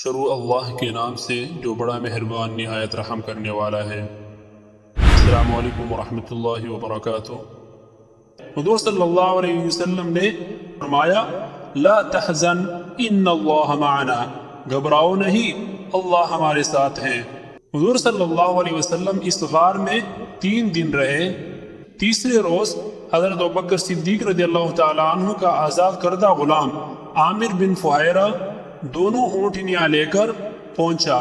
شروع اللہ کے نام سے جو بڑا مہربان نہایت رحم کرنے والا ہے۔ السلام علیکم ورحمۃ اللہ وبرکاتہ۔ حضور صلی اللہ علیہ وسلم نے فرمایا لا تحزن ان اللہ معنا، گھبراؤ نہیں اللہ ہمارے ساتھ ہیں۔ حضور صلی اللہ علیہ وسلم اس غار میں 3 دن رہے۔ تیسرے روز حضرت ابوبکر صدیق رضی اللہ تعالیٰ عنہ کا آزاد کردہ غلام عامر بن فہیرہ دونوں اونٹنیاں لے کر پہنچا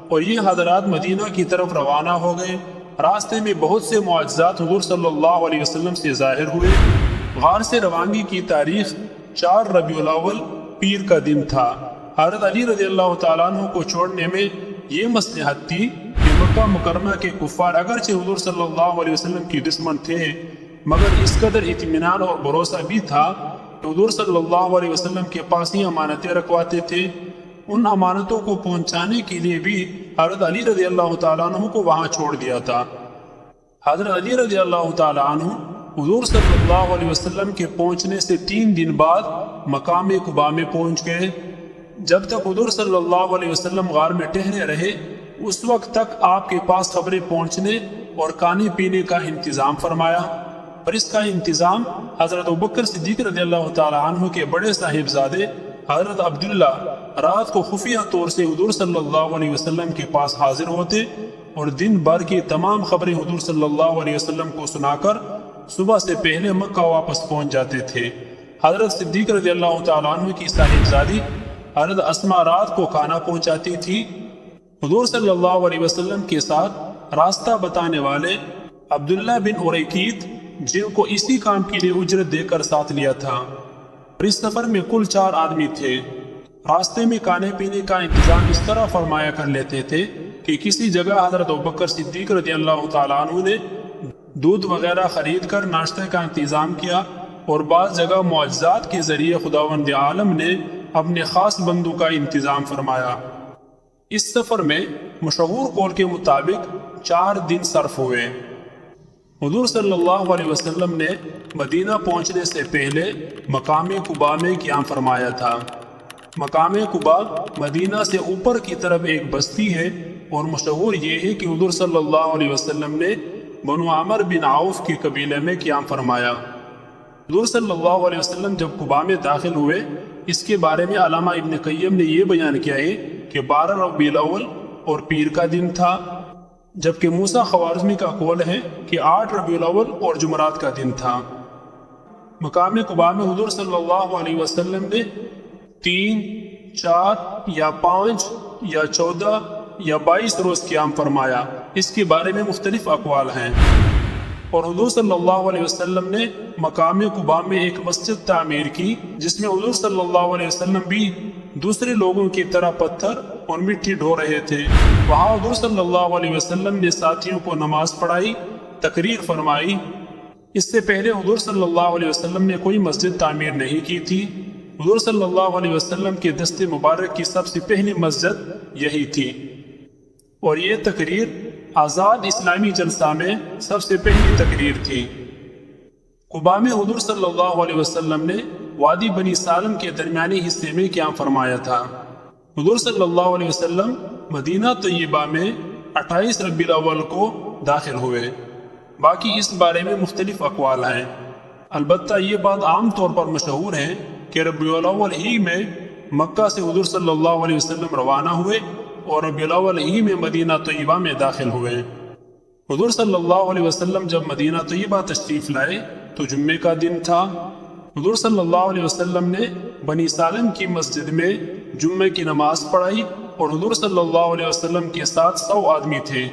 اور یہ حضرات مدینہ کی طرف روانہ ہو گئے۔ راستے میں بہت سے معجزات حضور صلی اللہ علیہ وسلم سے ظاہر ہوئے۔ غار سے روانگی کی تاریخ 4 ربیع الاول پیر کا دن تھا۔ حضرت علی رضی اللہ تعالیٰ عنہ کو چھوڑنے میں یہ مصلحت تھی کہ مکہ مکرمہ کے کفار اگرچہ حضور صلی اللہ علیہ وسلم کی دشمن تھے، مگر اس قدر اطمینان اور بھروسہ بھی تھا کہ حضور صلی اللہ علیہ وسلم کے پاس ہی امانتیں رکھواتے تھے۔ ان امانتوں کو پہنچانے کے لیے بھی حضرت علی رضی اللہ تعالیٰ عنہ کو وہاں چھوڑ دیا تھا۔ حضرت علی رضی اللہ تعالیٰ عنہ حضور صلی اللہ علیہ وسلم کے پہنچنے سے 3 دن بعد مقام قباء میں پہنچ گئے۔ جب تک حضور صلی اللہ علیہ وسلم غار میں ٹہرے رہے، اس وقت تک آپ کے پاس خبریں پہنچنے اور کھانے پینے کا انتظام فرمایا، اور اس کا انتظام حضرت ابوبکر صدیق رضی اللہ تعالیٰ عنہ کے بڑے صاحبزادے حضرت عبداللہ رات کو خفیہ طور سے حضور صلی اللہ علیہ وسلم کے پاس حاضر ہوتے اور دن بھر کی تمام خبریں حضور صلی اللہ علیہ وسلم کو سنا کر صبح سے پہلے مکہ واپس پہنچ جاتے تھے۔ حضرت صدیق رضی اللہ تعالیٰ عنہ کی صاحبزادی حضرت اسماء رات کو کھانا پہنچاتی تھی۔ حضور صلی اللہ علیہ وسلم کے ساتھ راستہ بتانے والے عبداللہ بن اریکیت، جن کو اسی کام کے لیے اجرت دے کر ساتھ لیا تھا، اور اس سفر میں کل 4 آدمی تھے۔ راستے میں کھانے پینے کا انتظام اس طرح فرمایا کر لیتے تھے کہ کسی جگہ حضرت ابوبکر صدیق رضی اللہ تعالیٰ عنہ نے دودھ وغیرہ خرید کر ناشتے کا انتظام کیا، اور بعض جگہ معجزات کے ذریعے خداوند عالم نے اپنے خاص بندوں کا انتظام فرمایا۔ اس سفر میں مشہور قول کے مطابق 4 دن صرف ہوئے۔ حضور صلی اللہ علیہ وسلم نے مدینہ پہنچنے سے پہلے مقام قباء میں قیام فرمایا تھا۔ مقام قباء مدینہ سے اوپر کی طرف ایک بستی ہے، اور مشہور یہ ہے کہ حضور صلی اللہ علیہ وسلم نے بنو عامر بن عوف کے قبیلے میں قیام فرمایا۔ حضور صلی اللہ علیہ وسلم جب قباء میں داخل ہوئے، اس کے بارے میں علامہ ابن قیم نے یہ بیان کیا ہے کہ 12 ربیع الاول اور پیر کا دن تھا، جبکہ موسیٰ خوارزمی کا قول ہے کہ 8 ربیع الاول اور جمعرات کا دن تھا۔ مقام قباء میں حضور صلی اللہ علیہ وسلم نے 3، 4 یا 5 یا 14 یا 22 روز قیام فرمایا، اس کے بارے میں مختلف اقوال ہیں۔ اور حضور صلی اللہ علیہ وسلم نے مقام قباء میں ایک مسجد تعمیر کی، جس میں حضور صلی اللہ علیہ وسلم بھی دوسرے لوگوں کی طرح پتھر اور مٹی ڈھو رہے تھے۔ وہاں حضور صلی اللہ علیہ وسلم نے ساتھیوں کو نماز پڑھائی، تقریر فرمائی۔ اس سے پہلے حضور صلی اللہ علیہ وسلم نے کوئی مسجد تعمیر نہیں کی تھی۔ حضور صلی اللہ علیہ وسلم کے دست مبارک کی سب سے پہلی مسجد یہی تھی، اور یہ تقریر آزاد اسلامی جلسہ میں سب سے پہلی تقریر تھی۔ قباء میں حضور صلی اللہ علیہ وسلم نے وادی بنی سالم کے درمیانی حصے میں قیام فرمایا تھا۔ حضور صلی اللہ علیہ وسلم مدینہ طیبہ میں 28 ربیع الاول کو داخل ہوئے۔ باقی اس بارے میں مختلف اقوال ہیں، البتہ یہ بات عام طور پر مشہور ہے کہ ربیع الاول ہی میں مکہ سے حضور صلی اللہ علیہ وسلم روانہ ہوئے اور ربیع الاول ہی میں مدینہ طیبہ میں داخل ہوئے۔ حضور صلی اللہ علیہ وسلم جب مدینہ طیبہ تشریف لائے تو جمعے کا دن تھا۔ حضور صلی اللہ علیہ وسلم نے بنی سالم کی مسجد میں جمعے کی نماز پڑھائی، اور حضور صلی اللہ علیہ وسلم کے ساتھ 100 آدمی تھے۔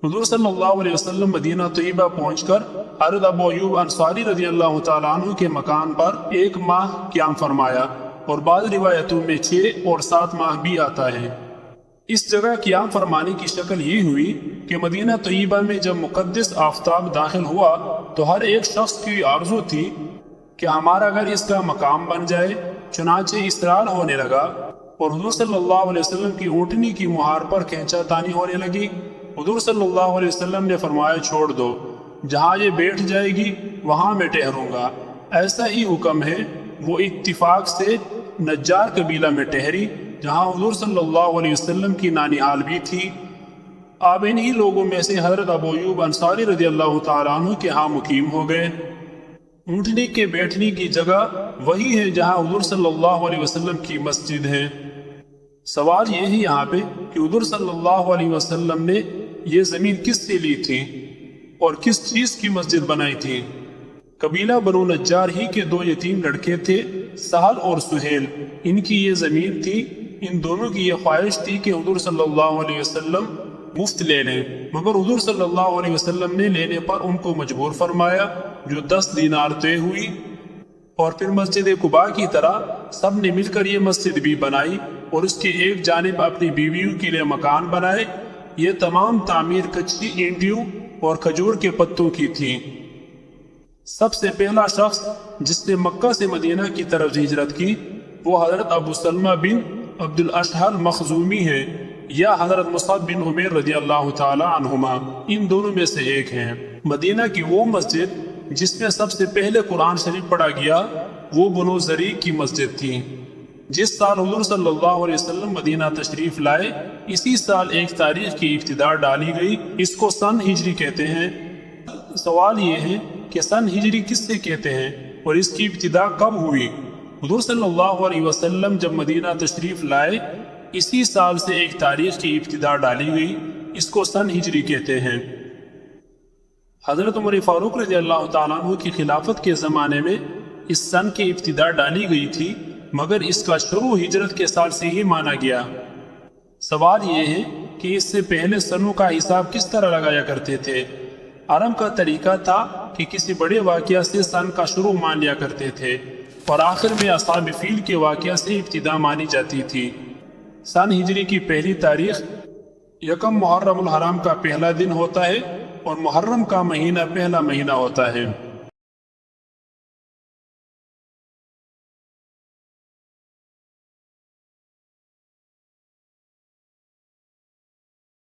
حضور صلی اللہ علیہ وسلم مدینہ طیبہ پہنچ کر حضرت ابو ایوب انصاری رضی اللہ تعالیٰ عنہ کے مکان پر 1 ماہ قیام فرمایا، اور بعض روایتوں میں 6 اور 7 ماہ بھی آتا ہے۔ اس جگہ قیام فرمانے کی شکل یہ ہوئی کہ مدینہ طیبہ میں جب مقدس آفتاب داخل ہوا تو ہر ایک شخص کی آرزو تھی کہ ہمارا گھر اس کا مقام بن جائے، چنانچہ اصرار ہونے لگا، اور حضور صلی اللہ علیہ وسلم کی اونٹنی کی مہار پر کھینچا تانی ہونے لگی۔ حضور صلی اللہ علیہ وسلم نے فرمایا چھوڑ دو، جہاں یہ بیٹھ جائے گی وہاں میں ٹھہروں گا، ایسا ہی حکم ہے۔ وہ اتفاق سے نجار قبیلہ میں ٹہری، جہاں حضور صلی اللہ علیہ وسلم کی نانیال بھی تھی۔ آپ انہی لوگوں میں سے حضرت ابو ایوب انصاری رضی اللہ تعالیٰ عنہ کے ہاں مقیم ہو گئے۔ اونٹنے کے بیٹھنے کی جگہ وہی ہے جہاں حضور صلی اللہ علیہ وسلم کی مسجد ہے۔ سوال یہ ہے یہاں پہ کہ حضور صلی اللہ علیہ وسلم نے یہ زمین کس سے لی تھی اور کس چیز کی مسجد بنائی تھی؟ قبیلہ بنو نجار ہی کے 2 یتیم لڑکے تھے، سہل اور سہیل، ان کی یہ زمین تھی۔ ان دونوں کی یہ خواہش تھی کہ حضور صلی اللہ علیہ وسلم مفت لے لیں، مگر حضور صلی اللہ علیہ وسلم نے لینے پر ان کو مجبور فرمایا، جو 10 دینار طے ہوئی۔ اور پھر مسجد قباء کی طرح سب نے مل کر یہ مسجد بھی بنائی اور اس کے ایک جانب اپنی بیویوں کے لیے مکان بنائے۔ یہ تمام تعمیر کچی اینٹوں اور کھجور کے پتوں کی تھی۔ سب سے پہلا شخص جس نے مکہ سے مدینہ کی طرف ہجرت کی وہ حضرت ابو سلمہ بن عبد الاشہر مخزومی ہے، یا حضرت مصعب بن عمیر رضی اللہ تعالی عنہما، ان دونوں میں سے ایک ہیں۔ مدینہ کی وہ مسجد جس میں سب سے پہلے قرآن شریف پڑھا گیا وہ بنو زریق کی مسجد تھی۔ جس سال حضور صلی اللہ علیہ وسلم مدینہ تشریف لائے اسی سال 1 تاریخ کی ابتدا ڈالی گئی، اس کو سن ہجری کہتے ہیں۔ سوال یہ ہے کہ سن ہجری کس سے کہتے ہیں اور اس کی ابتدا کب ہوئی؟ حضور صلی اللہ علیہ وسلم جب مدینہ تشریف لائے اسی سال سے 1 تاریخ کی ابتدا ڈالی گئی، اس کو سن ہجری کہتے ہیں۔ حضرت عمر فاروق رضی اللہ تعالیٰ عنہ کی خلافت کے زمانے میں اس سن کی ابتدا ڈالی گئی تھی، مگر اس کا شروع ہجرت کے سال سے ہی مانا گیا۔ سوال یہ ہے کہ اس سے پہلے سنوں کا حساب کس طرح لگایا کرتے تھے؟ عرب کا طریقہ تھا کہ کسی بڑے واقعہ سے سن کا شروع مان لیا کرتے تھے اور آخر میں اصحاب فیل کے واقعہ سے ابتدا مانی جاتی تھی۔ سن ہجری کی پہلی تاریخ 1 محرم الحرام کا پہلا دن ہوتا ہے اور محرم کا مہینہ پہلا مہینہ ہوتا ہے۔